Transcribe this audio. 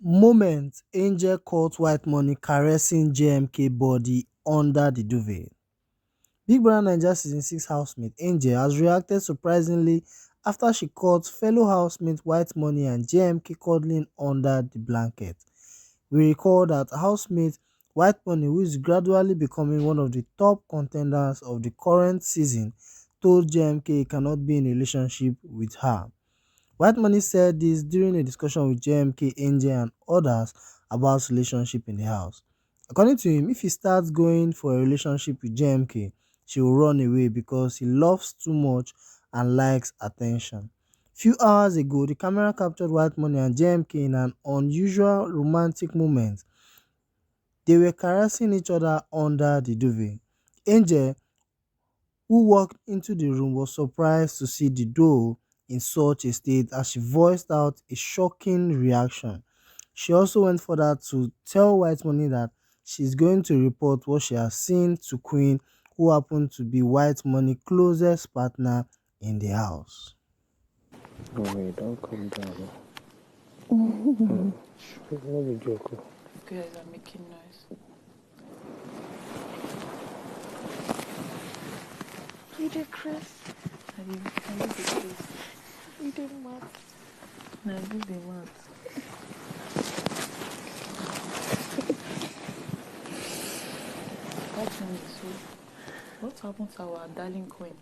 Moment Angel caught Whitemoney caressing Jmk body under the duvet. Big Brother Naija Season 6 housemate Angel has reacted surprisingly after she caught fellow housemate Whitemoney and Jmk cuddling under the blanket. We recall that housemate Whitemoney, who is gradually becoming one of the top contenders of the current season, told Jmk he cannot be in a relationship with her. Whitemoney said this during a discussion with Jmk, Angel and others about relationship in the house. According to him, if he starts going for a relationship with Jmk, she will run away because he loves too much and likes attention. Few hours ago, the camera captured Whitemoney and Jmk in an unusual romantic moment. They were caressing each other under the duvet. Angel, who walked into the room, was surprised to see the duo in such a state as she voiced out a shocking reaction. She also went further to tell Whitemoney that she's going to report what she has seen to Queen, who happened to be Whitemoney's closest partner in the house. No, wait, don't come down. What a joke. Guys are making noise. You did Chris. I did the Chris. You did what? No, I did the what? What happened to our darling queen?